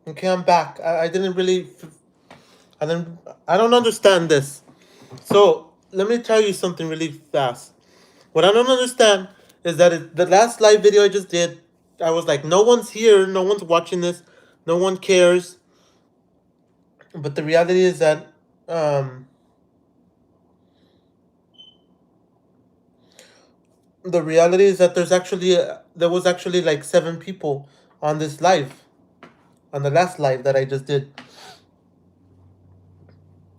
Okay, I'm back. I didn't really. I didn't. I don't understand this. So let me tell you something really fast. What I don't understand is that the last live video I just did, I was like, no one's here, no one's watching this, no one cares. But the reality is that um, there was actually like 7 people on this live, on the last live that I just did.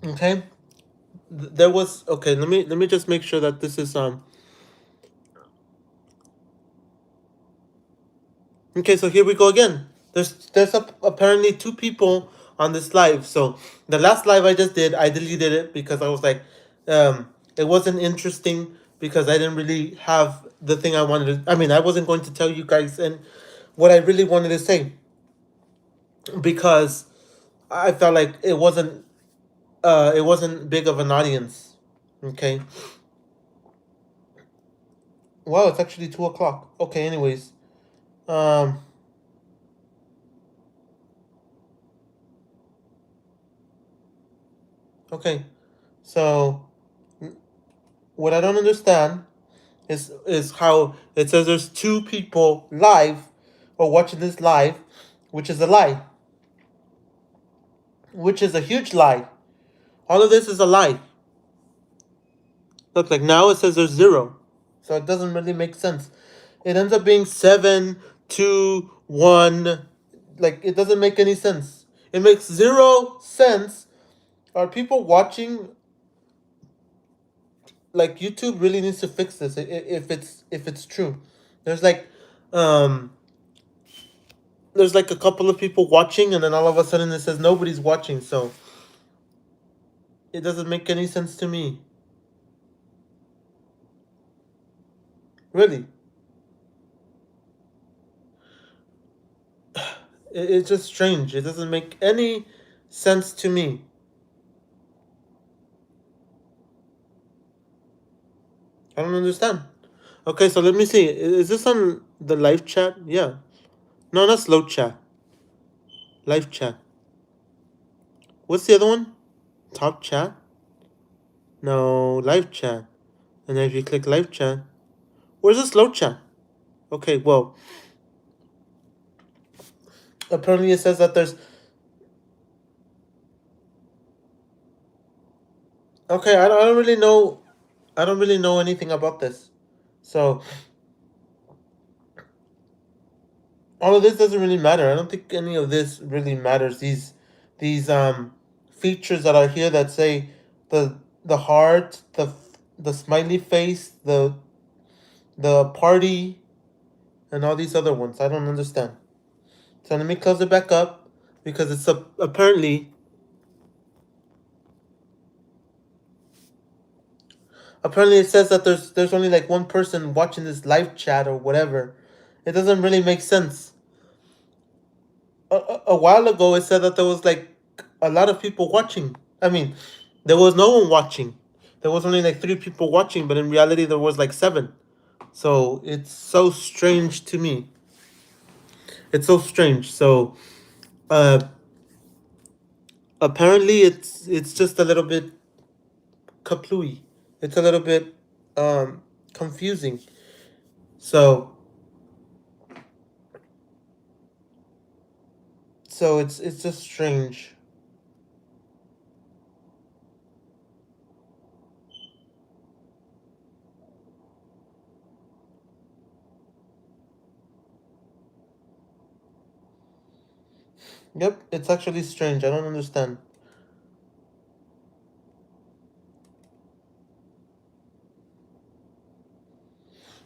Okay, there was okay. Let me just make sure that this is Okay, so here we go again. There's apparently 2 people on this live. So the last live I just did, I deleted it because I was like, it wasn't interesting because I didn't really have the thing I wanted to. I mean, I wasn't going to tell you guys and what I really wanted to say because I felt like it wasn't big of an audience. Okay. Well, it's actually 2 o'clock. Okay. Anyways, um, okay. So what I don't understand is how it says there's 2 people live or watching this live, which is a lie, which is a huge lie. All of this is a lie. Look, like now it says there's 0, so it doesn't really make sense. It ends up being 7, 2, 1. Like it doesn't make any sense. It makes 0 sense. Are people watching? Like YouTube really needs to fix this if it's true. There's like um there's like a couple of people watching and then all of a sudden it says nobody's watching, so it doesn't make any sense to me, really. It's just strange. It doesn't make any sense to me. I don't understand. Okay, so let me see, is this on the live chat? Yeah. No, not slow chat. Live chat. What's the other one? Top chat? No, live chat. And then if you click live chat, where's the slow chat? Okay, well, apparently it says that there's. Okay, I don't really know. I don't really know anything about this. So all of this doesn't really matter. I don't think any of this really matters. These features that are here that say the heart, the smiley face, the party, and all these other ones. I don't understand. So let me close it back up because it's apparently it says that there's only like one person watching this live chat or whatever. It doesn't really make sense. A while ago it said that there was like a lot of people watching. I mean, there was no one watching. There was only like 3 people watching, but in reality there was like 7. So it's so strange to me. It's so strange. So uh apparently it's just a little bit kaplooey. It's a little bit confusing. So it's just strange. Yep, it's actually strange. I don't understand.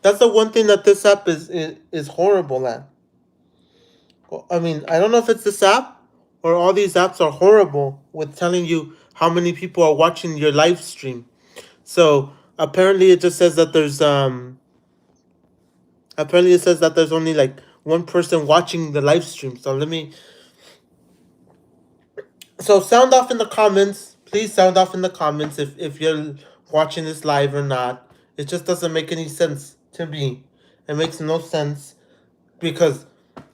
That's the one thing that this app is horrible at. I mean, I don't know if it's this app or all these apps are horrible with telling you how many people are watching your live stream. So apparently it just says that there's only like one person watching the live stream. So sound off in the comments. Please sound off in the comments if you're watching this live or not. It just doesn't make any sense to me. It makes no sense because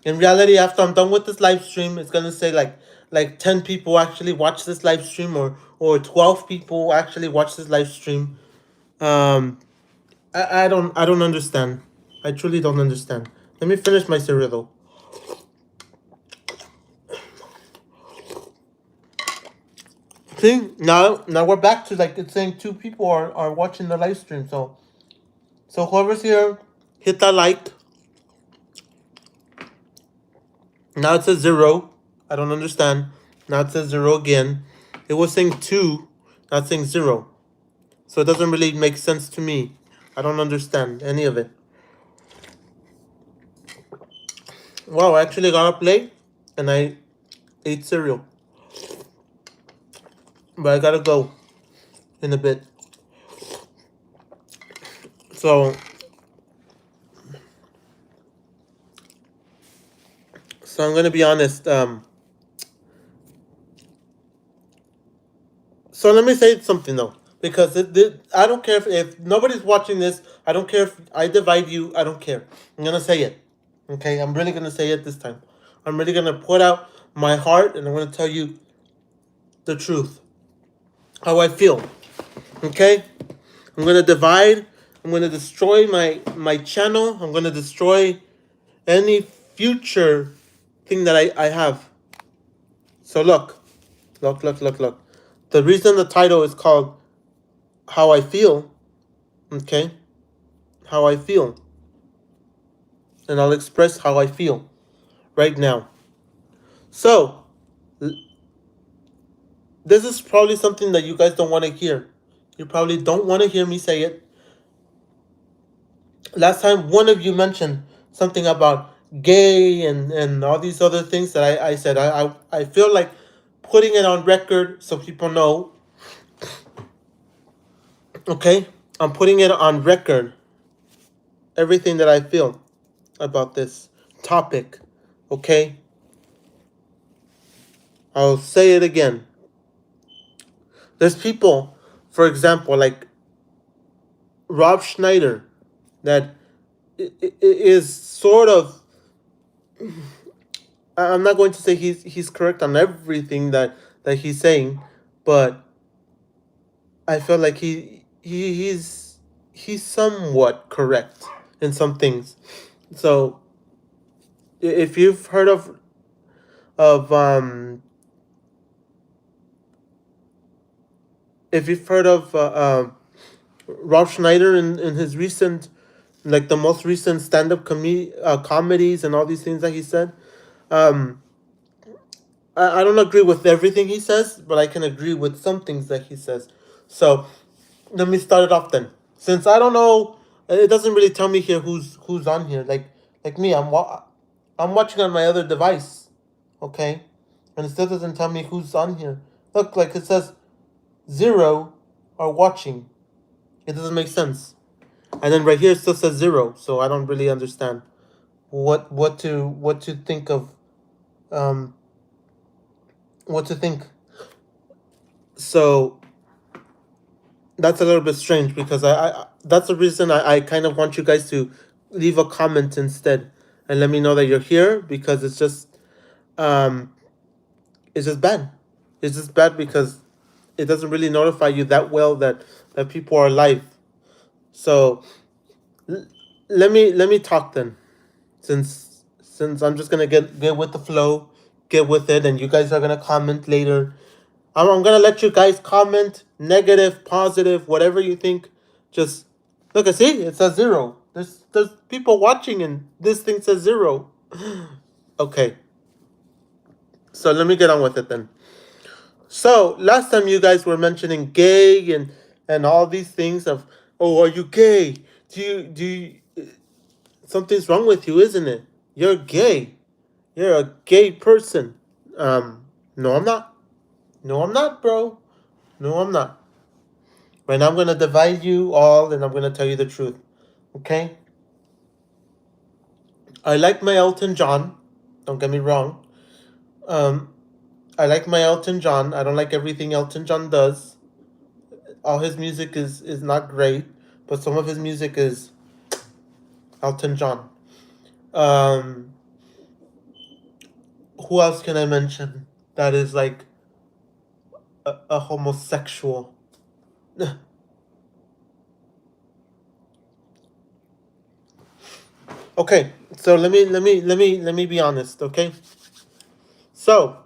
in reality, after I'm done with this live stream, it's gonna say like 10 people actually watch this live stream or 12 people actually watch this live stream. Um, I don't understand. I truly don't understand. Let me finish my cereal though. See, now we're back to like it's saying 2 people are watching the live stream. So whoever's here, hit that like. Now it says 0. I don't understand. Now it says 0 again. It was saying 2, not saying 0. So it doesn't really make sense to me. I don't understand any of it. Wow, I actually got up late and I ate cereal. But I gotta go in a bit. So I'm gonna be honest. So let me say something though, because I don't care if nobody's watching this. I don't care if I divide you. I don't care. I'm gonna say it. Okay, I'm really gonna say it this time. I'm really gonna put out my heart, and I'm gonna tell you the truth, how I feel. Okay, I'm gonna divide. I'm gonna destroy my channel. I'm gonna destroy any future thing that I have. So look. The reason the title is called "How I Feel," okay, how I feel, and I'll express how I feel right now. So this is probably something that you guys don't want to hear. You probably don't want to hear me say it. Last time, one of you mentioned something about gay and all these other things that I said. I feel like putting it on record so people know. Okay, I'm putting it on record. Everything that I feel about this topic. Okay, I'll say it again. There's people, for example, like Rob Schneider, that is sort of. I'm not going to say he's correct on everything that he's saying, but I feel like he's somewhat correct in some things. So if you've heard of if you've heard of Rob Schneider in his recent, like the most recent stand-up comedies and all these things that he said, um, I don't agree with everything he says, but I can agree with some things that he says. So let me start it off then. Since I don't know, it doesn't really tell me here who's on here. Like me, I'm watching on my other device, okay, and it still doesn't tell me who's on here. Look, like it says 0 are watching. It doesn't make sense. And then right here it still says 0, so I don't really understand what to think of, um what to think. So that's a little bit strange because I that's the reason I kind of want you guys to leave a comment instead and let me know that you're here, because um it's just bad. It's just bad because it doesn't really notify you that well that people are live. So l- let me talk then, since I'm just gonna get with the flow, get with it, and you guys are gonna comment later. I'm gonna let you guys comment, negative, positive, whatever you think. Just look, I see it says 0. There's people watching, and this thing says 0. Okay, So let me get on with it then. So last time you guys were mentioning gay and all these things of, oh, are you gay? Do you something's wrong with you, isn't it? You're gay. You're a gay person. No, I'm not. No, I'm not, bro. No, I'm not. Right now, I'm gonna divide you all, and I'm gonna tell you the truth. Okay? I like my Elton John. Don't get me wrong. Um, I like my Elton John. I don't like everything Elton John does. All his music is not great, but some of his music is Elton John. Um, who else can I mention that is like a homosexual? Okay, so let me be honest. Okay, so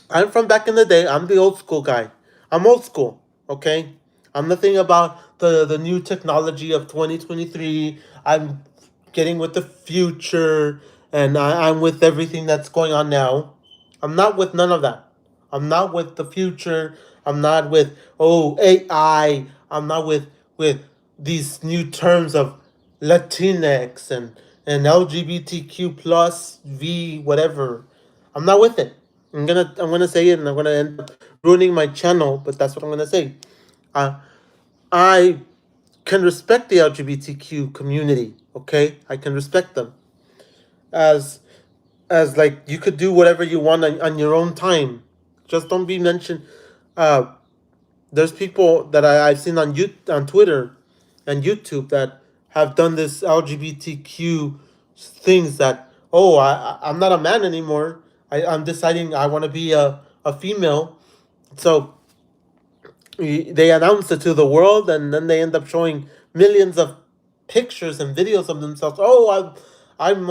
I'm from back in the day. I'm the old school guy. I'm old school. Okay, I'm nothing about the new technology of 2023. I'm getting with the future, and I'm with everything that's going on now. I'm not with none of that. I'm not with the future. I'm not with, oh, AI. I'm not with these new terms of Latinx and LGBTQ plus V whatever. I'm not with it. I'm gonna say it, and I'm gonna end up ruining my channel. But that's what I'm gonna say. Uh, I can respect the LGBTQ community. Okay, I can respect them as like you could do whatever you want on your own time. Just don't be mentioned. Uh, there's people that I've seen on Twitter and YouTube that have done this LGBTQ things that, oh, I'm not a man anymore. I'm deciding I want to be a female. So they announce it to the world, and then they end up showing millions of pictures and videos of themselves. Oh, I'm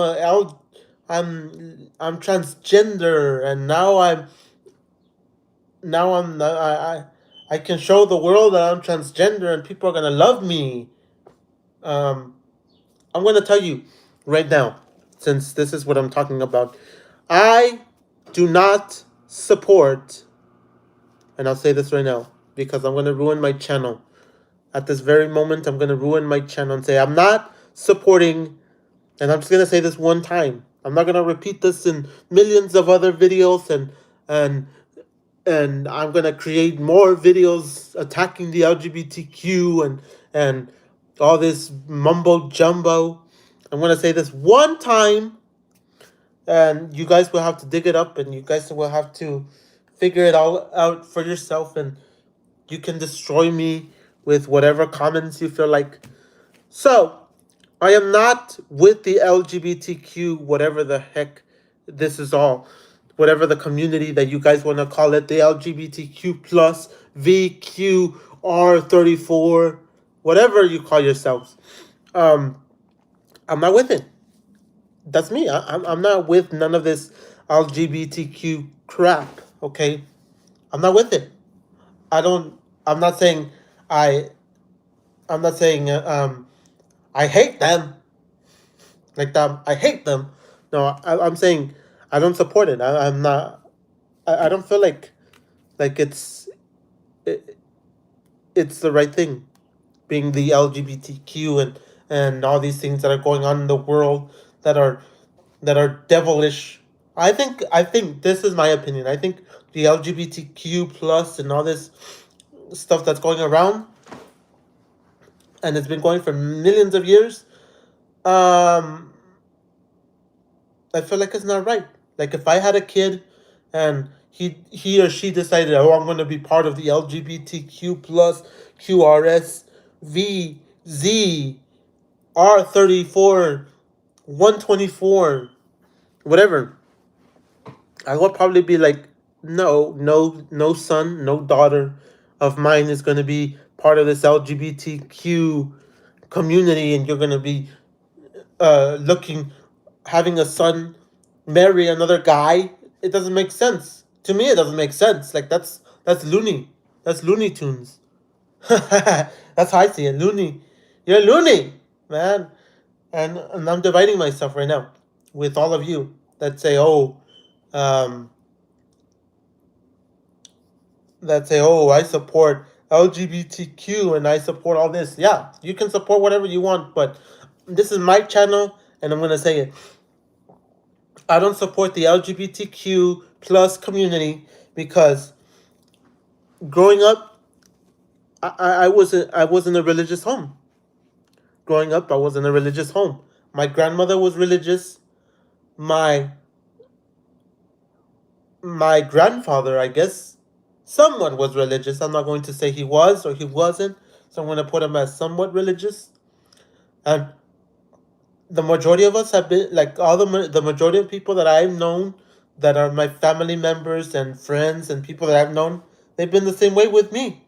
transgender, and now I can show the world that I'm transgender, and people are gonna love me. Um, I'm gonna tell you right now, since this is what I'm talking about. I do not support, and I'll say this right now because I'm gonna ruin my channel. At this very moment, I'm gonna ruin my channel and say I'm not supporting. And I'm just gonna say this one time. I'm not gonna repeat this in millions of other videos, and and I'm gonna create more videos attacking the LGBTQ and all this mumbo jumbo. I'm gonna say this one time, and you guys will have to dig it up, and you guys will have to figure it all out for yourself, and you can destroy me with whatever comments you feel like. So, I am not with the LGBTQ, whatever the heck this is all, whatever the community that you guys want to call it, the LGBTQ plus VQR34, whatever you call yourselves. Um, I'm not with it. That's me. I'm not with none of this LGBTQ crap. Okay, I'm not with it. I don't. I'm not saying I. I'm not saying I hate them. Like that, I hate them. No, I'm saying I don't support it. I'm not. I don't feel like it, it's the right thing, being the LGBTQ and all these things that are going on in the world that are devilish. I think this is my opinion. I think the LGBTQ plus and all this stuff that's going around, and it's been going for millions of years. Um, I feel like it's not right. Like if I had a kid and he or she decided, oh, I'm going to be part of the LGBTQ plus QRS VZ R34 124 whatever, I would probably be like, no, no, no son, no daughter of mine is going to be part of this LGBTQ community, and you're going to be looking, having a son marry another guy. It doesn't make sense to me. It doesn't make sense. Like that's loony. That's Looney Tunes. That's how I see it. Looney. You're loony, man. And I'm dividing myself right now with all of you that say, oh, um, that say, "Oh, I support LGBTQ and I support all this." Yeah, you can support whatever you want, but this is my channel, and I'm gonna say it. I don't support the LGBTQ plus community because growing up, I was in a religious home. Growing up, I was in a religious home. My grandmother was religious. My my grandfather, I guess, somewhat was religious. I'm not going to say he was or he wasn't, so I'm going to put him as somewhat religious. And the majority of us have been like all the majority of people that I've known that are my family members and friends and people that I've known, they've been the same way with me.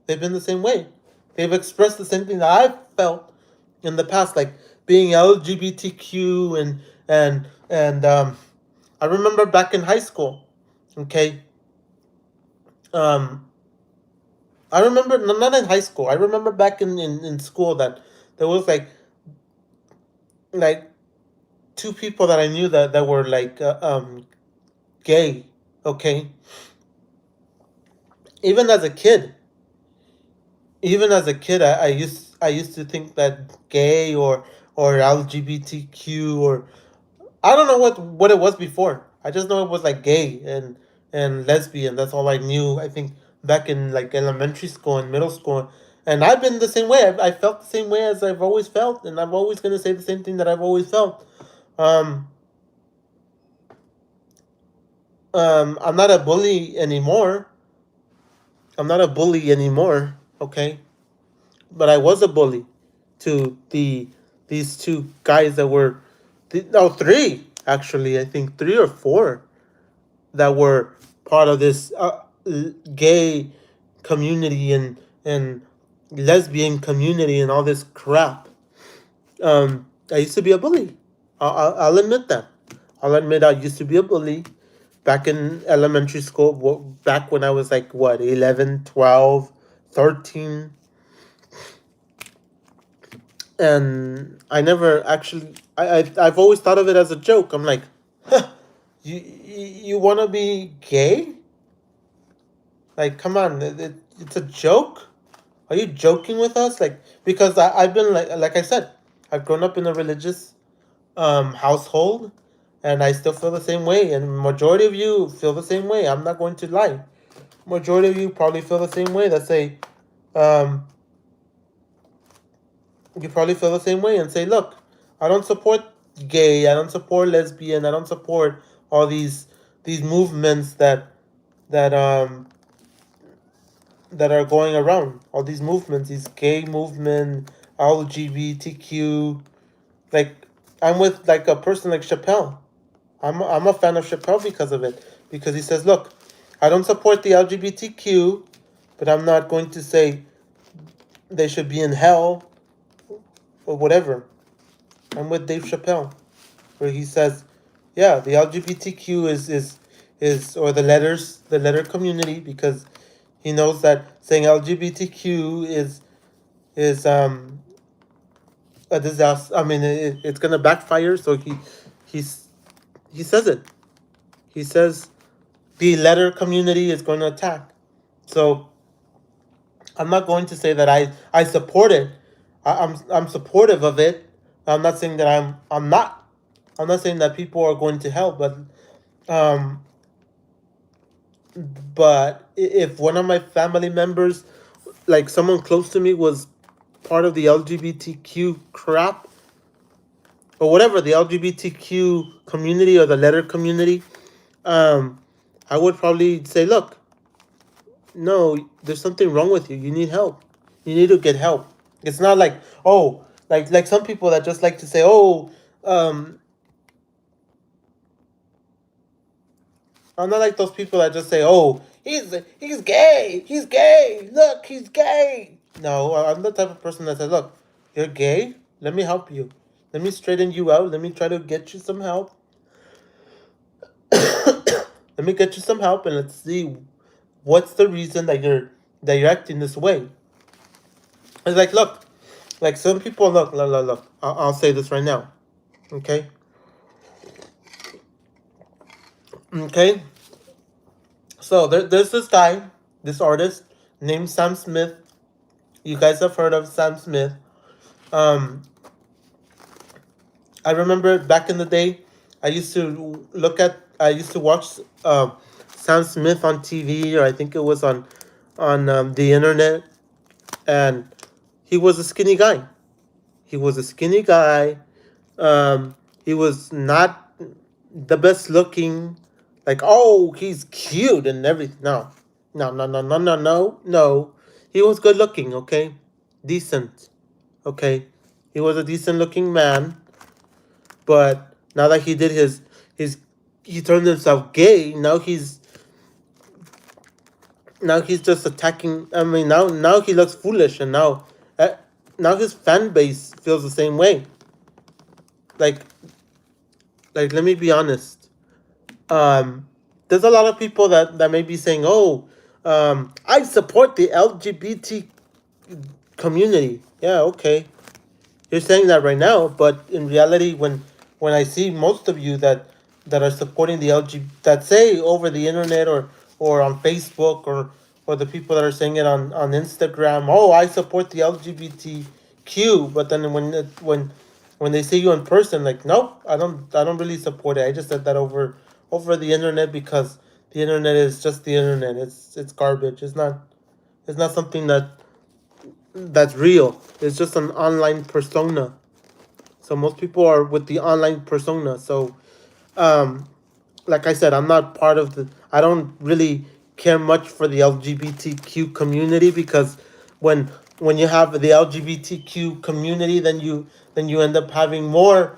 They've been the same way. They've expressed the same thing that I've felt in the past, like being LGBTQ and I remember back in high school. Okay, um, I remember not in high school. I remember back in school that there was like two people that I knew that were like gay. Okay, even as a kid, even as a kid, I used to think that gay or LGBTQ or I don't know what it was before. I just know it was like gay and lesbian. That's all I knew. I think back in like elementary school and middle school, and I've been the same way. I felt the same way as I've always felt, and I'm always gonna say the same thing that I've always felt. Um, I'm not a bully anymore. I'm not a bully anymore. Okay, but I was a bully to these two guys that were, no, three actually. I think three or four that were part of this gay community and lesbian community and all this crap. I used to be a bully. I'll admit that. I'll admit I used to be a bully back in elementary school, back when I was like, what, 11, 12, 13. And I never actually, I've always thought of it as a joke. I'm like, huh, you want to be gay? Like, come on, it's a joke. Are you joking with us? Like, because I've been like I said, I've grown up in a religious household, and I still feel the same way. And majority of you feel the same way. I'm not going to lie. Majority of you probably feel the same way. That say, um, you probably feel the same way and say, look, I don't support gay. I don't support lesbian. I don't support all these movements that that are going around. All these movements, these gay movement, LGBTQ. Like, I'm with like a person like Chappelle. I'm a fan of Chappelle because of it. Because he says, look, I don't support the LGBTQ, but I'm not going to say they should be in hell or whatever. I'm with Dave Chappelle, where he says, yeah, the LGBTQ is or the letter community, because he knows that saying LGBTQ is a disaster. I mean, it's gonna backfire. So he's he says it. He says the letter community is going to attack. So I'm not going to say that I support it. I'm supportive of it. I'm not saying that I'm not. I'm not saying that people are going to hell, um, but if one of my family members, like someone close to me, was part of the LGBTQ crap or whatever, the LGBTQ community or the letter community, um, I would probably say, look, no, there's something wrong with you. You need help. You need to get help. It's not like, oh, like some people that just like to say, oh, um, I'm not like those people that just say, oh, he's gay. He's gay. Look, he's gay. No, I'm the type of person that says, look, you're gay. Let me help you. Let me straighten you out. Let me try to get you some help. Let me get you some help, and let's see what's the reason that you're acting this way. It's like, look, like some people, look. I'll say this right now, okay? Okay, so there's this guy, this artist named Sam Smith. You guys have heard of Sam Smith. Um, I remember back in the day, I used to watch Sam Smith on TV, or I think it was on the internet, and he was a skinny guy. He was a skinny guy. He was not the best looking. Like, oh, he's cute and everything. No, no, no, no, no, no, no, no. He was good looking. Okay, decent. Okay, he was a decent looking man. But now that he did his he turned himself gay. Now he's just attacking. I mean, now he looks foolish, and uh, now his fan base feels the same way. Like let me be honest. Um, there's a lot of people that may be saying, "Oh, I support the LGBT community." Yeah, okay, you're saying that right now, but in reality, when I see most of you that are supporting the LG that say over the internet or on Facebook or the people that are saying it on Instagram, oh, I support the LGBTQ, but then when they see you in person, like, nope, I don't really support it. I just said that over the internet because the internet is just the internet. It's garbage. It's not something that's real. It's just an online persona. So most people are with the online persona. So, um, like I said, I'm not part of the. I don't really care much for the LGBTQ community because when when you have the LGBTQ community, then you end up having more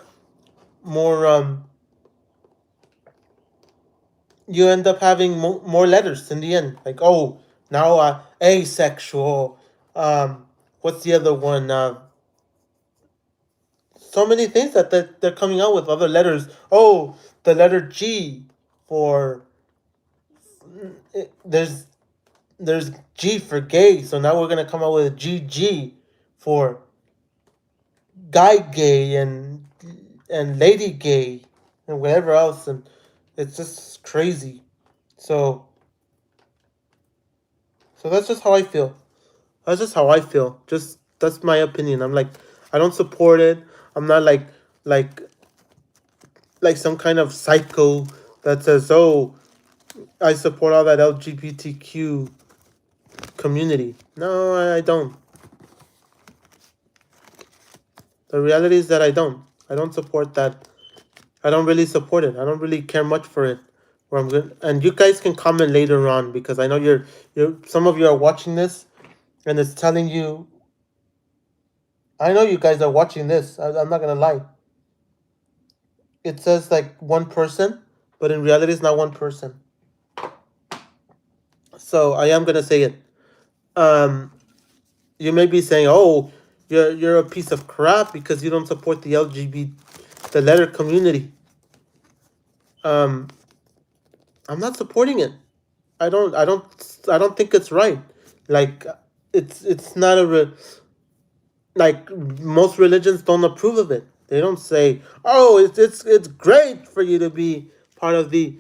you end up having more letters in the end. Like, oh, now asexual. Um, what's the other one? So many things that they're coming out with other letters. Oh, the letter G for there's G for gay. So now we're gonna come out with GG for guy gay and lady gay and whatever else, and it's just crazy. So that's just how I feel. That's just how I feel. Just that's my opinion. I'm like, I don't support it. I'm not like like some kind of psycho that says, "Oh, I support all that LGBTQ community." No, I don't. The reality is that I don't. I don't support that. I don't really support it. I don't really care much for it. Where I'm good, and you guys can comment later on because I know you're some of you are watching this, and it's telling you. I know you guys are watching this. I'm not gonna lie. It says like one person, but in reality, it's not one person. So I am gonna say it. Um, you may be saying, "Oh, you're a piece of crap because you don't support the LGBT, the letter community." Um, I'm not supporting it. I don't think it's right. Like, it's not like most religions don't approve of it. They don't say, "Oh, it's great for you to be part of the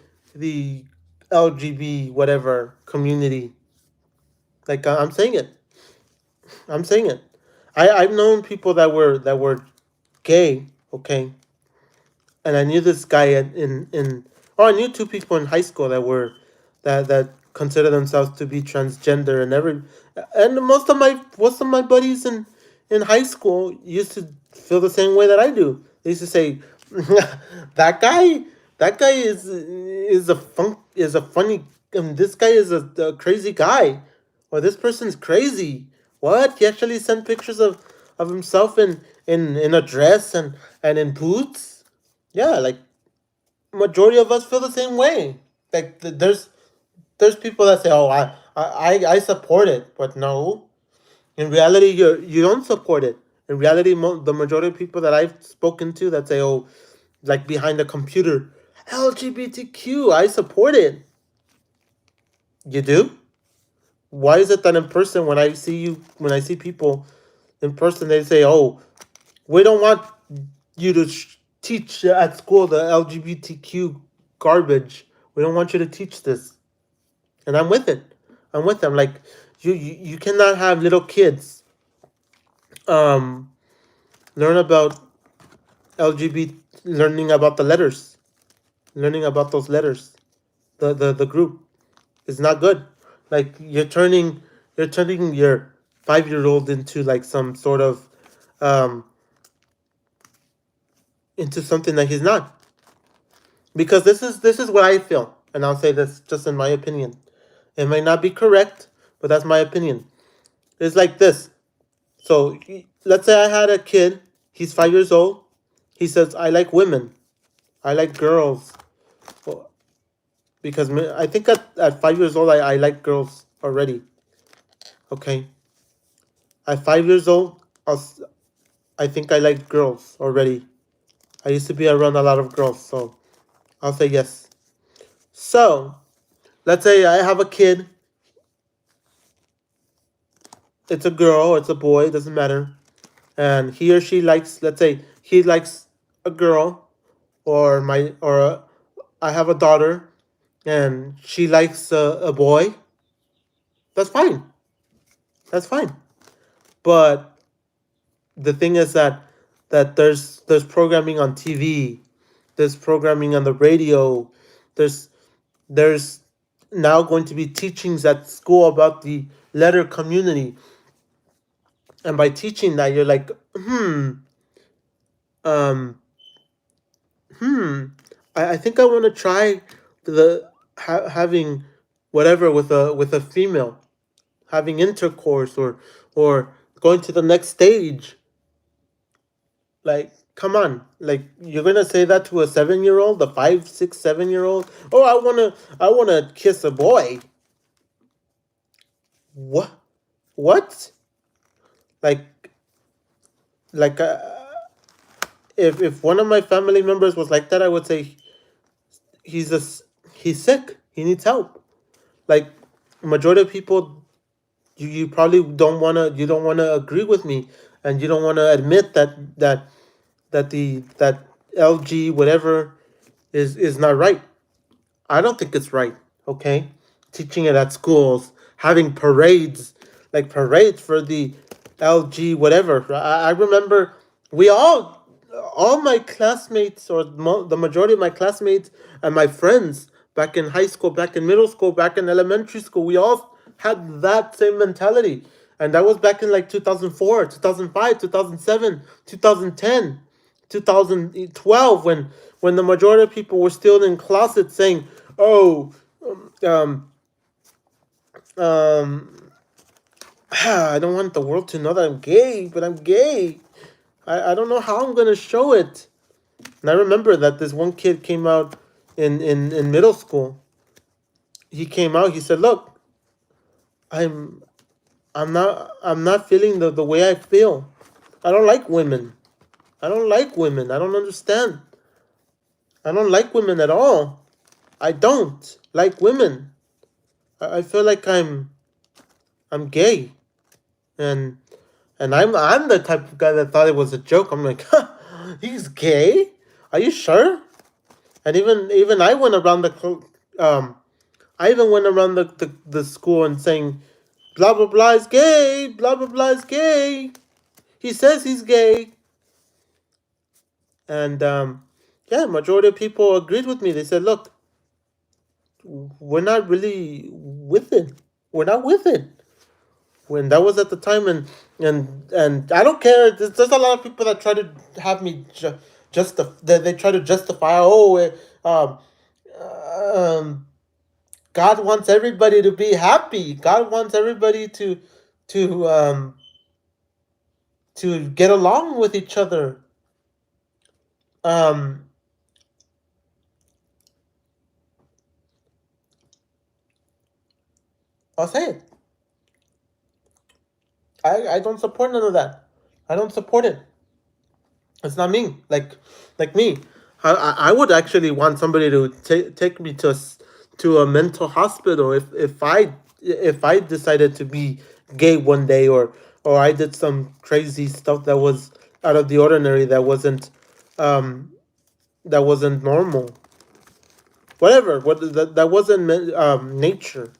LGB whatever community." Like, I'm saying it. I'm saying it. I've known people that were gay. Okay, and I knew this guy in oh, I knew two people in high school that consider themselves to be transgender, and most of my buddies in high school used to feel the same way that I do. They used to say, that guy that guy is a funny, this guy is a crazy guy, or this person's crazy. What, he actually sent pictures of himself in a dress and in boots. Yeah, like, majority of us feel the same way. Like, there's people that say, "Oh, I support it," but no, in reality, you don't support it. In reality, the majority of people that I've spoken to that say, "Oh, like behind the computer, LGBTQ, I support it." You do? Why is it that in person, when I see people in person, they say, "Oh, we don't want you to teach at school the LGBTQ garbage. We don't want you to teach this. And I'm with it. I'm with them. Like you cannot have little kids um learn about LGBT, learning about the letters, learning about those letters. The group is not good. Like you're turning your 5 year old into like some sort of um into something that he's not. Because this is what I feel, and I'll say this just in my opinion. It may not be correct, but that's my opinion. It's like this. So let's say I had a kid. He's 5 years old. He says, "I like women. I like girls." Well, because I think at 5 years old, I like girls already. Okay. At 5 years old, I think I like girls already. I used to be around a lot of girls, so I'll say yes. So let's say I have a kid. It's a girl or it's a boy, it doesn't matter. And he or she likes, let's say he likes a girl, or I have a daughter and she likes a boy. That's fine. That's fine. But the thing is that there's programming on TV, there's programming on the radio, there's there's now going to be teachings at school about the letter community. And by teaching that, you're like, um I think I want to try having whatever with a female, having intercourse, or going to the next stage. Like, come on, like you're gonna say that to a 7 year old, a 5, 6, 7 year old? Oh, I wanna kiss a boy. What? What? Like like if one of my family members was like that, I would say he's a he's sick. He needs help. Like majority of people, you probably don't wanna agree with me, and you don't wanna admit that LG whatever is not right. I don't think it's right. Okay, teaching it at schools, having parades, like parades for the LG whatever. I remember we all my classmates, or the majority of my classmates and my friends back in high school, back in middle school, back in elementary school, we all had that same mentality. And that was back in like 2004, 2005, 2007, 2010, 2012, when the majority of people were still in closets saying, "Oh, um, um, I don't want the world to know that I'm gay, but I'm gay. I don't know how I'm gonna show it." And I remember that this one kid came out in middle school. He came out. He said, "Look, I'm I'm not feeling the way I feel. I don't like women. I don't like women. I don't understand. I don't like women at all. I don't like women. I feel like I'm gay." And I'm the type of guy that thought it was a joke. I'm like, huh, he's gay? Are you sure? And even I went around I even went around the school and saying, blah blah blah is gay, blah blah blah is gay. He says he's gay. And yeah, majority of people agreed with me. They said, look, we're not really with it. We're not with it. When that was at the time, and I don't care. There's a lot of people that try to have me they try to justify. Oh, um, God wants everybody to be happy. God wants everybody to to get along with each other. Um, I'll say it. I don't support none of that. I don't support it. It's not me. Like me, I would actually want somebody to take me to a mental hospital if I decided to be gay one day, or I did some crazy stuff that was out of the ordinary, um that wasn't normal. whatever. That wasn't nature.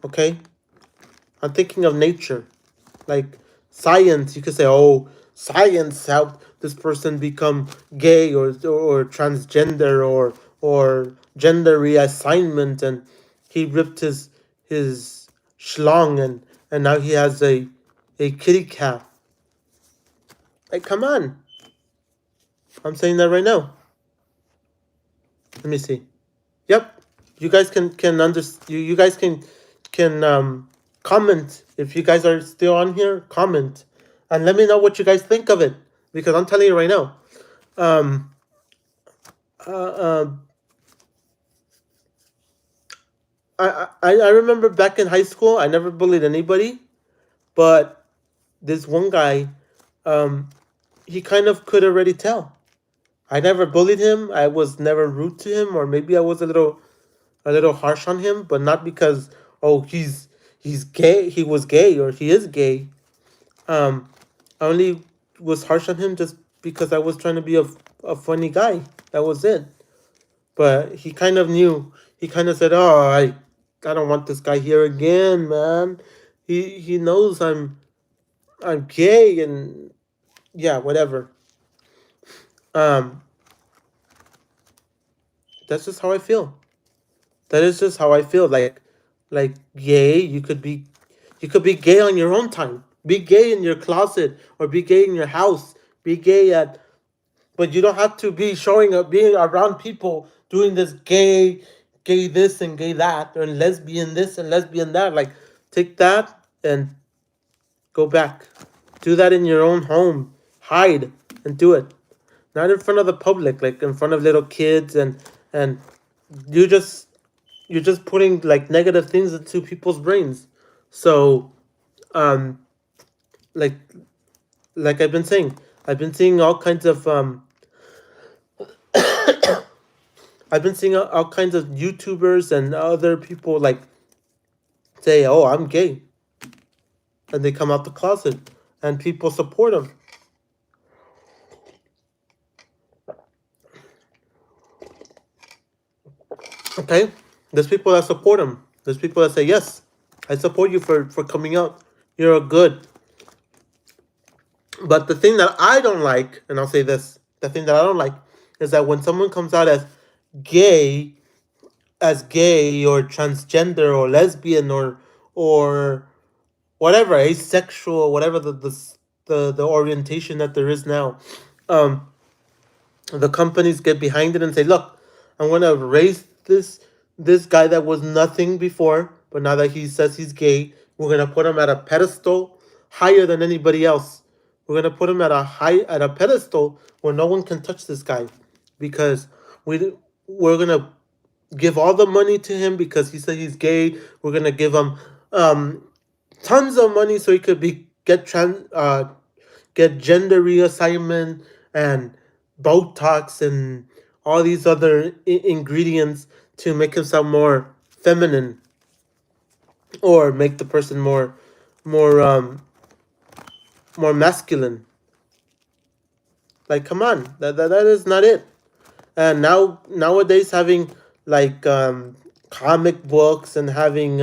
Okay, I'm thinking of nature, like science. You could say, oh, science helped this person become gay or transgender or gender reassignment, and he ripped his schlong, and now he has a kitty cat. Like, come on, I'm saying that right now. Let me see. Yep, you guys can you guys can comment if you guys are still on here. Comment and let me know what you guys think of it, because I'm telling you right now. Um, uh, uh, I remember back in high school, I never bullied anybody, but this one guy, um, he kind of could already tell. I never bullied him. I was never rude to him, or maybe I was a little harsh on him, but not because, oh, he's gay, he was gay or he is gay. Um, I only was harsh on him just because I was trying to be a funny guy. That was it. But he kind of knew. He kind of said, "Oh, I don't want this guy here again, man. He knows I'm gay and yeah, whatever." Um, that's just how I feel. That is just how I feel. Like gay, you could be gay on your own time. Be gay in your closet or be gay in your house. Be gay at, but you don't have to be showing up, being around people doing this gay this and gay that, or lesbian this and lesbian that. Like, take that and go back. Do that in your own home. Hide and do it. Not in front of the public, like in front of little kids and you just you're just putting like negative things into people's brains. So, um, like I've been saying, I've been seeing all kinds of I've been seeing all kinds of YouTubers and other people like say, "Oh, I'm gay," and they come out the closet, and people support them. Okay, there's people that support them. There's people that say, "Yes, I support you for coming out. You're a good." But the thing that I don't like, and I'll say this, the thing that I don't like is that when someone comes out gay, as gay or transgender or lesbian or whatever, asexual, whatever the orientation that there is now, um, the companies get behind it and say, "Look, I'm going to raise this guy that was nothing before, but now that he says he's gay, we're going to put him at a pedestal higher than anybody else. We're going to put him at a pedestal where no one can touch this guy, because we're going to give all the money to him because he said he's gay. We're going to give him um tons of money so he could get gender reassignment and Botox and all these other ingredients to make himself more feminine or make the person more more masculine." Like, come on, that is not it. And nowadays, having like comic books and having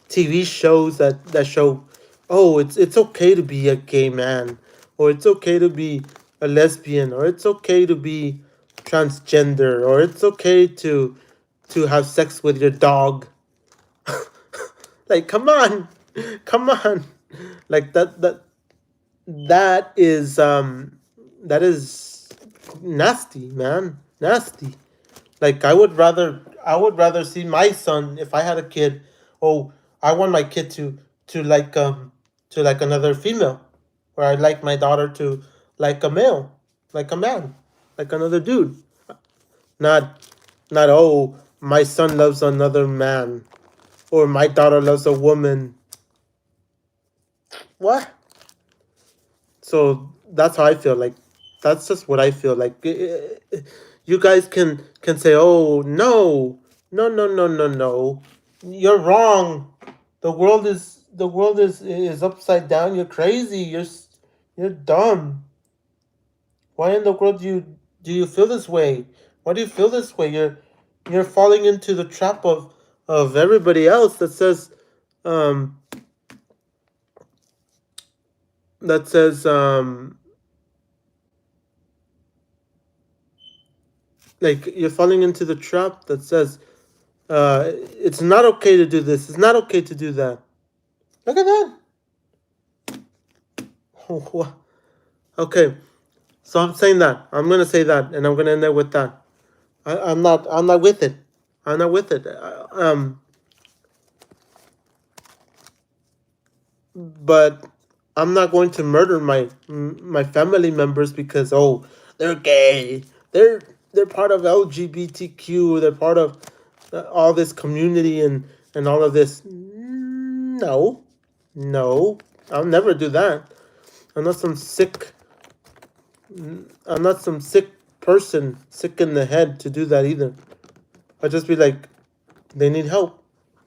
TV shows that show, oh, it's okay to be a gay man, or it's okay to be a lesbian, or it's okay to be transgender, or it's okay to have sex with your dog. Like, come on, come on, like that is nasty, man, nasty. Like, I would rather see my son, if I had a kid. Oh, I want my kid to like another female, or I'd like my daughter to like a male, like a man, like another dude. Not not, oh, my son loves another man, or my daughter loves a woman. What? So that's how I feel. Like, that's just what I feel. Like, you guys can say, "Oh, no, no, no, no, no, no, you're wrong. The world is upside down. You're crazy. You're dumb. Why in the world do you feel this way? Why do you feel this way? You're falling into the trap of everybody else that says um that says like you're falling into the trap that says it's not okay to do this. It's not okay to do that. Look at that. Okay, so I'm saying that. I'm gonna say that, and I'm gonna end it with that. I'm not. I'm not with it. I'm not with it. But I'm not going to murder my family members because they're gay. They're part of LGBTQ. They're part of all this community and all of this. No, no, I'll never do that. I'm not some sick. I'm not some sick person, sick in the head to do that either. I'll just be like, they need help.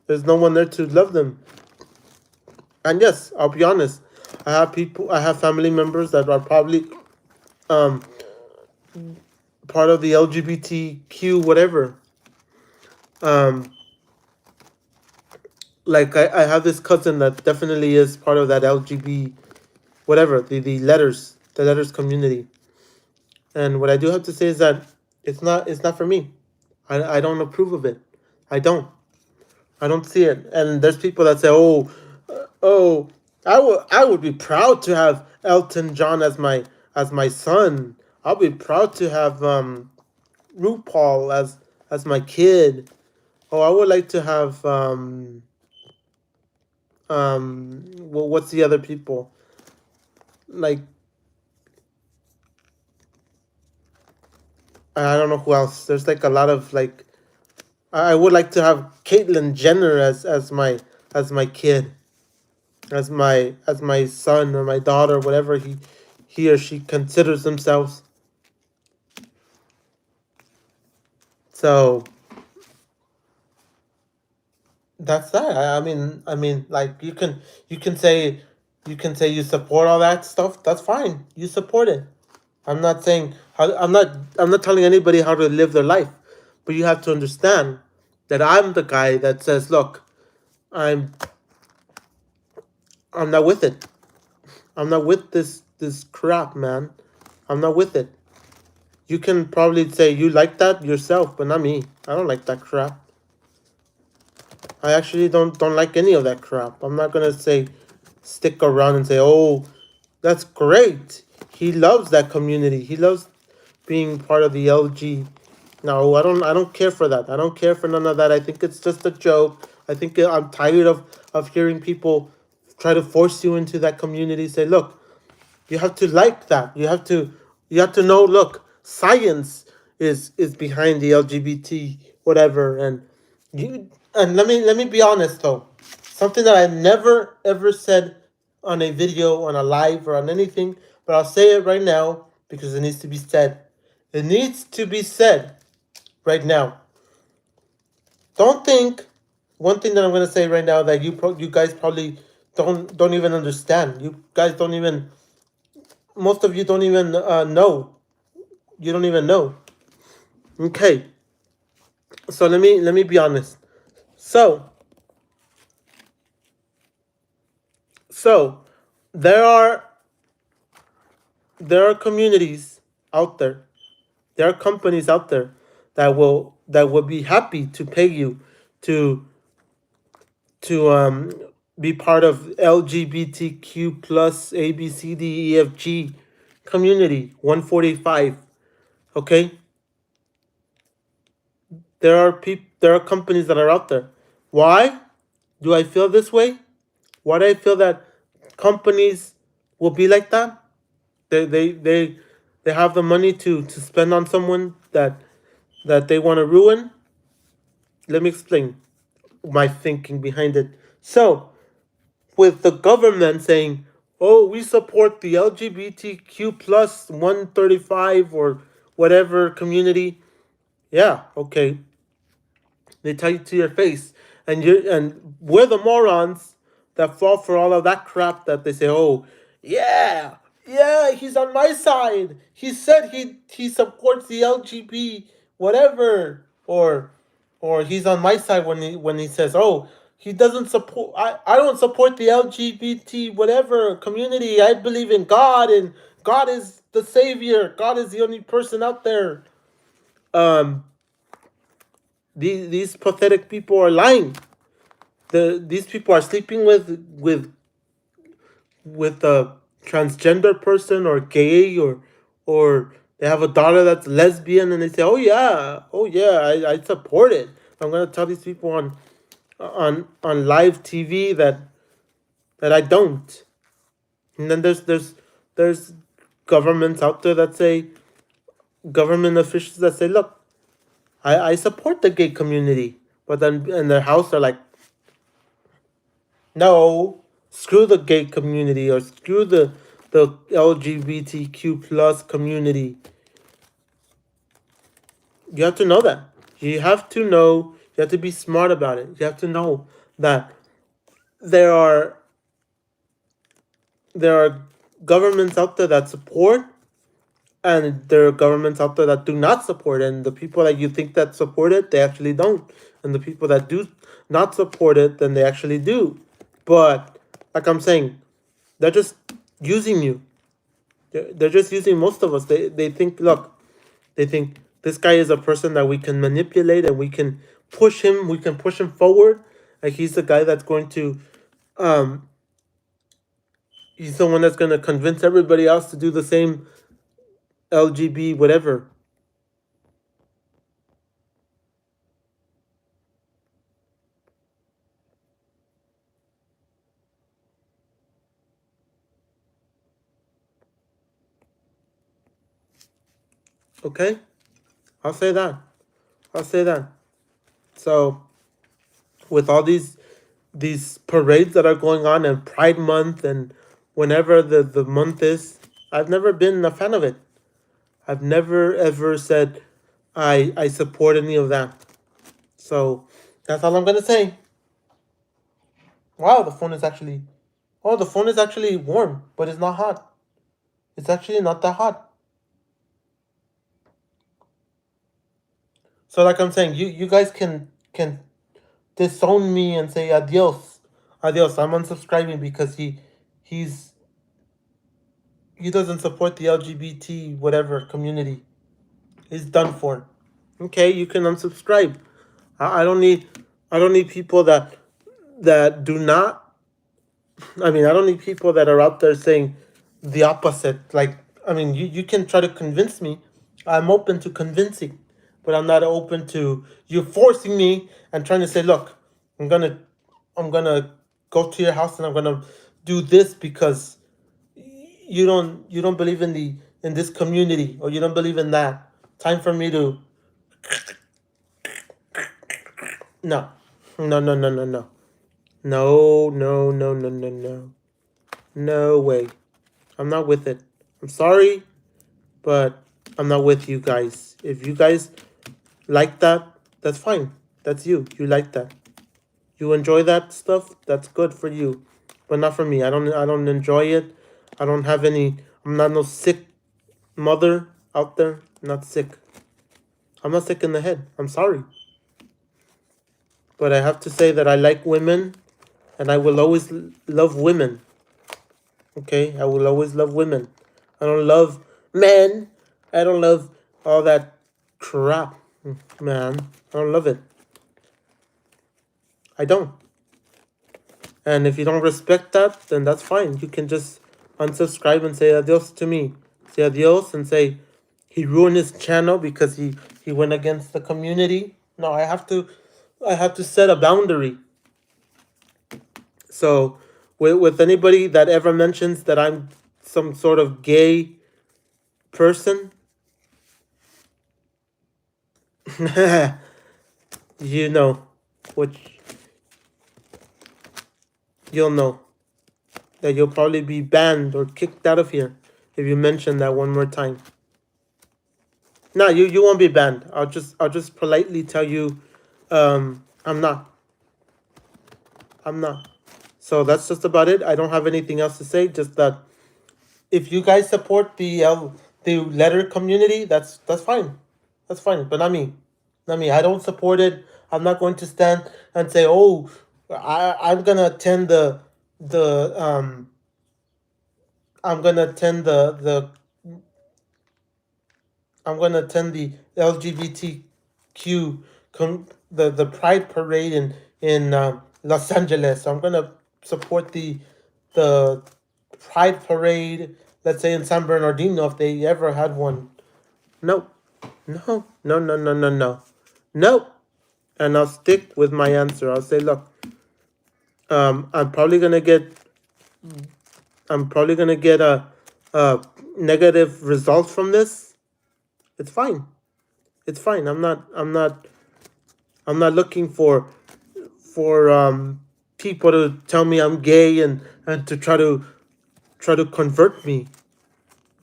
There's no one there to love them. And yes, I'll be honest. I have family members that are probably um part of the LGBTQ whatever. Um, like I have this cousin that definitely is part of that LGB whatever the letters community. And what I do have to say is that it's not for me. I don't approve of it. I don't. I don't see it. And there's people that say, oh, I would be proud to have Elton John as my son. I'll be proud to have RuPaul as my kid. Oh, I would like to have well, what's the other people like? I don't know who else. There's like a lot of like. I would like to have Caitlyn Jenner as my kid, as my son or my daughter, whatever he or she considers themselves. So that's that. Like you can say you support all that stuff. That's fine. You support it. I'm not saying I'm not telling anybody how to live their life, but you have to understand that I'm the guy that says, look, I'm I'm not with it. I'm not with this crap, man. I'm not with it. You can probably say you like that yourself, but not me. I don't like that crap. I actually don't like any of that crap. I'm not gonna say stick around and say, "Oh, that's great. He loves that community. He loves being part of the LG." No, I don't care for that. I don't care for none of that. I think it's just a joke. I think I'm tired of hearing people try to force you into that community. Say, look, you have to like that. You have to know. Look, science is behind the LGBT whatever, and let me be honest though, something that I never ever said on a video, on a live, or on anything, but I'll say it right now because it needs to be said. It needs to be said right now. Don't think one thing that I'm gonna say right now that you guys probably don't even understand. You guys don't even most of you don't even know. You don't even know. Okay, so let me be honest. So so there are there are communities out there. There are companies out there that will be happy to pay you to to be part of LGBTQ plus ABCDEFG community 145. Okay, there are companies that are out there. Why do I feel this way? Why do I feel that companies will be like that? They they have the money to spend on someone that they want to ruin. Let me explain my thinking behind it. So, with the government saying, "Oh, we support the LGBTQ plus 135 or whatever community," yeah, okay, they tell you to your face, and we're the morons that fall for all of that crap that they say, "Oh, yeah, he's on my side. He said he supports the LGBT whatever, or he's on my side when he says, oh, he doesn't support. I don't support the LGBT whatever community. I believe in God, and God is the savior. God is the only person out there. Um, these pathetic people are lying. These people are sleeping with a transgender person or gay, or they have a daughter that's lesbian, and they say, oh yeah, I support it. I'm gonna tell these people on live TV that I don't. And then there's governments out there that say, government officials that say, look, I support the gay community, but then in their house they're like, no, screw the gay community, or screw the LGBTQ plus community. You have to know that. You have to know. You have to be smart about it. You have to know that there are there are governments out there that support, and there are governments out there that do not support. And the people that you think that support it, they actually don't. And the people that do not support it, then they actually do. But like I'm saying, they're just using you. They're just using most of us. They think, look, they think this guy is a person that we can manipulate, and we can push him. We can push him forward. Like he's the guy that's going to, um, he's the one that's going to convince everybody else to do the same LGB whatever. Okay, I'll say that. I'll say that. So with all these parades that are going on, and Pride Month, and whenever the month is, I've never been a fan of it. I've never ever said I support any of that. So that's all I'm gonna say. Wow, the phone is actually, oh, the phone is actually warm, but it's not hot. It's actually not that hot. So like I'm saying, you guys can disown me and say adios, adios. I'm unsubscribing because he's he doesn't support the LGBT whatever community. He's done for. Okay, you can unsubscribe. I don't need people that do not. I mean, I don't need people that are out there saying the opposite. Like, I mean, you can try to convince me. I'm open to convincing, but I'm not open to you forcing me and trying to say, look, I'm gonna I'm gonna go to your house and I'm gonna do this because you don't believe in this community, or you don't believe in that. Time for me to no, no, no, no, no, no, no, no, no, no, no, no, no way. I'm not with it. I'm sorry, but I'm not with you guys. If you guys like that, that's fine. That's you. You like that. You enjoy that stuff. That's good for you, but not for me. I don't enjoy it. I don't have any. I'm not no sick mother out there. I'm not sick. I'm not sick in the head. I'm sorry, but I have to say that I like women, and I will always love women. Okay, I will always love women. I don't love men. I don't love all that crap, man. I don't love it. I don't. And if you don't respect that, then that's fine. You can just unsubscribe and say adios to me. Say adios and say he ruined his channel because he went against the community. No, I have to set a boundary. So with anybody that ever mentions that I'm some sort of gay person, you know, which you'll know that you'll probably be banned or kicked out of here if you mention that one more time. No, you won't be banned. I'll just politely tell you, I'm not. I'm not. So that's just about it. I don't have anything else to say. Just that if you guys support the letter community, that's fine. That's fine, but not me. Not me. I don't support it. I'm not going to stand and say, "Oh, I'm gonna attend the I'm gonna attend I'm gonna attend the LGBTQ the Pride parade in Los Angeles. So I'm gonna support the Pride parade. Let's say in San Bernardino, if they ever had one. No, no, no, no, no, no, no, no. And I'll stick with my answer. I'll say, look, um, I'm probably gonna get I'm probably gonna get a negative results from this. It's fine. It's fine. I'm not looking for people to tell me I'm gay and to try to convert me.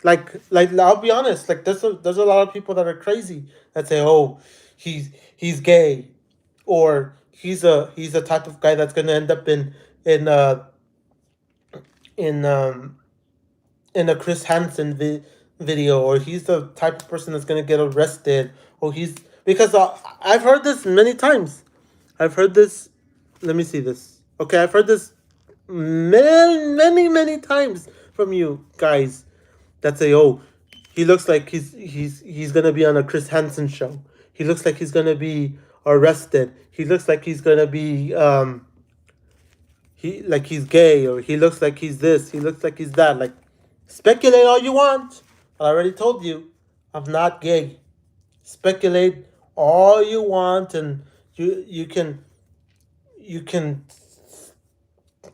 Like I'll be honest. Like there's a lot of people that are crazy that say, oh, he's gay, or he's a type of guy that's gonna end up in uh in in a Chris Hansen video, or he's the type of person that's gonna get arrested, or he's because I've heard this many times. I've heard this. Let me see this. Okay, I've heard this many times from you guys that say, "Oh, he looks like he's gonna be on a Chris Hansen show. He looks like he's gonna be arrested. He looks like he's gonna be he's gay, or he looks like he's this. He looks like he's that. Like, speculate all you want. I already told you, I'm not gay. Speculate all you want, and you can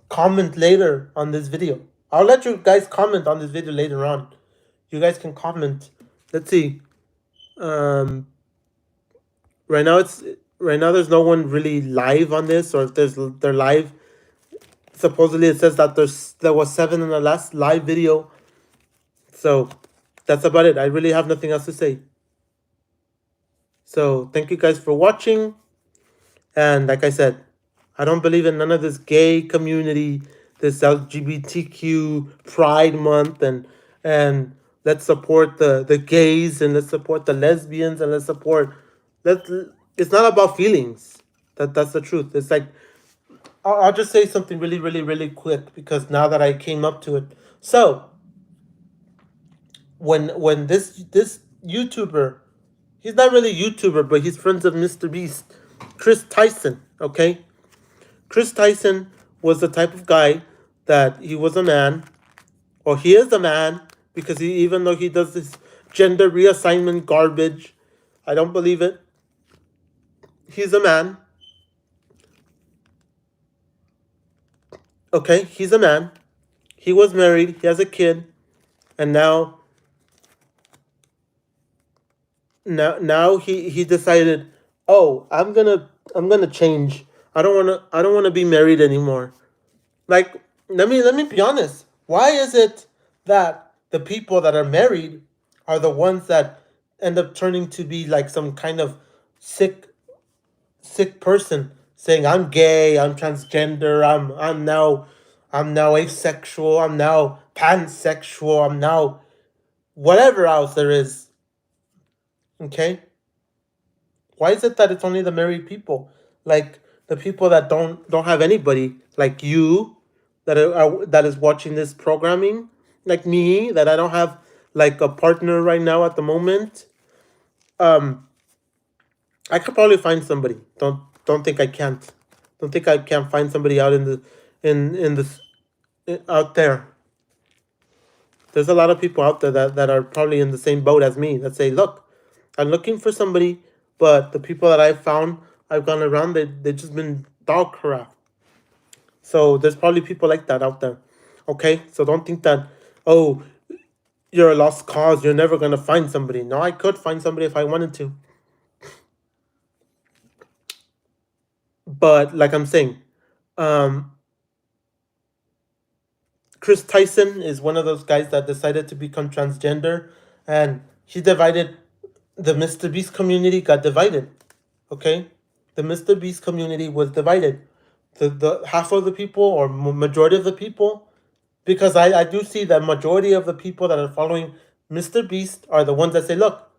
comment later on this video. I'll let you guys comment on this video later on. You guys can comment. Let's see. Um, right now it's right now there's no one really live on this, or if they're live. Supposedly it says that there was 7 in the last live video. So that's about it. I really have nothing else to say. So thank you guys for watching. And like I said, I don't believe in none of this gay community, this LGBTQ Pride Month, and let's support the gays, and let's support the lesbians, and let's support. Let It's not about feelings. That's the truth. It's like I'll just say something really quick, because now that I came up to it. So when this YouTuber, he's not really a YouTuber, but he's friends of Mr. Beast, Chris Tyson. Okay, Chris Tyson was the type of guy that he was a man, or he is a man, because even though he does this gender reassignment garbage, I don't believe it. He's a man. Okay, he's a man. He was married. He has a kid, and now he decided, oh, I'm gonna change. I don't wanna be married anymore. Like, let me be honest. Why is it that the people that are married are the ones that end up turning to be like some kind of sick sick person, saying I'm gay, I'm transgender, I'm now asexual, I'm now pansexual, I'm now whatever else there is. Okay? Why is it that it's only the married people? Like the people that don't have anybody, like you, that is watching this programming, like me, that I don't have like a partner right now at the moment. Um, I could probably find somebody. Don't think I can't. Don't think I can't find somebody out in this out there. There's a lot of people out there that are probably in the same boat as me, that say, look, I'm looking for somebody, but the people that I've found, I've gone around, they've just been dog crap. So there's probably people like that out there. Okay? So don't think that, oh, you're a lost cause, you're never going to find somebody. No, I could find somebody if I wanted to. But like I'm saying, um, Chris Tyson is one of those guys that decided to become transgender, and he divided the Mr. Beast community, got divided. Okay? The Mr. Beast community was divided. The half of the people, or majority of the people, because I do see that majority of the people that are following Mr. Beast are the ones that say, look,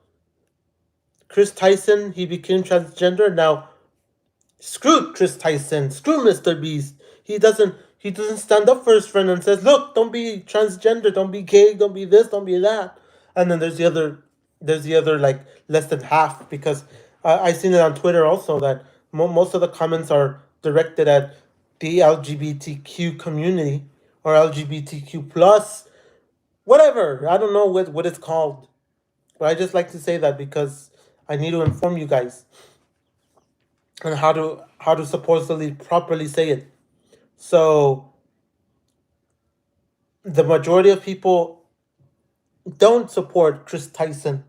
Chris Tyson, he became transgender. Now, screw Chris Tyson, screw Mr. Beast. He doesn't stand up for his friend and says, "Look, don't be transgender, don't be gay, don't be this, don't be that." And then there's the other like less than half, because I seen it on Twitter also that most of the comments are directed at the LGBTQ community or LGBTQ plus, whatever. I don't know what it's called, but I just like to say that because I need to inform you guys on how to supposedly properly say it. So the majority of people don't support Chris Tyson,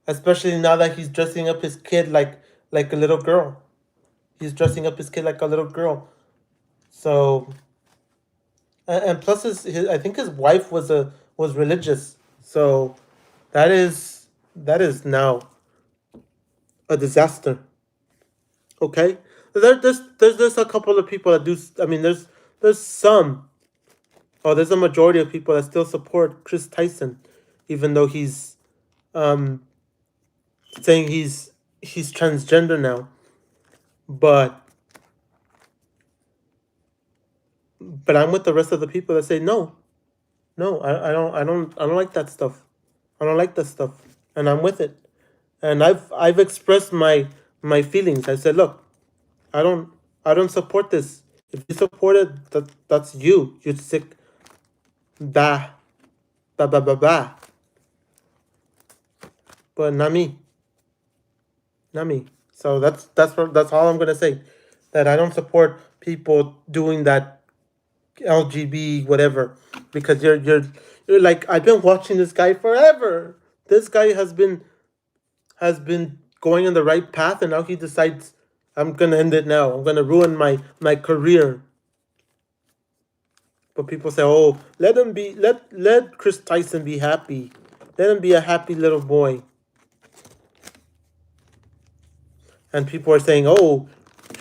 especially now that he's dressing up his kid like a little girl. He's dressing up his kid like a little girl. So and plus his I think his wife was religious. So that is now a disaster. Okay, there's a couple of people that do. I mean, there's some. Oh, there's a majority of people that still support Chris Tyson, even though he's um saying he's transgender now. But I'm with the rest of the people that say no, no, I don't like that stuff. I don't like that stuff, and I'm with it. And I've expressed my feelings. I said, look, I don't I don't support this. If you support it, that's you. You're sick. Bah, bah, bah, bah, bah. But not me, not me. So that's all I'm gonna say. That I don't support people doing that LGB whatever, because you're like, I've been watching this guy forever. This guy has been going in the right path, and now he decides, I'm gonna end it now. I'm gonna ruin my career. But people say, oh, let Chris Tyson be happy. Let him be a happy little boy. And people are saying, oh,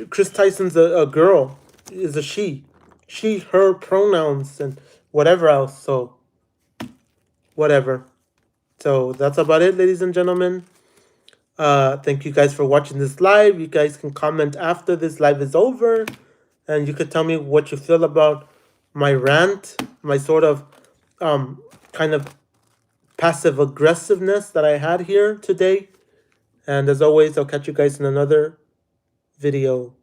Chris Tyson's a girl, is a she, her pronouns, and whatever else. So whatever. So that's about it, ladies and gentlemen. Thank you guys for watching this live. You guys can comment after this live is over, and you could tell me what you feel about my rant, my sort of kind of passive aggressiveness that I had here today. And as always, I'll catch you guys in another video.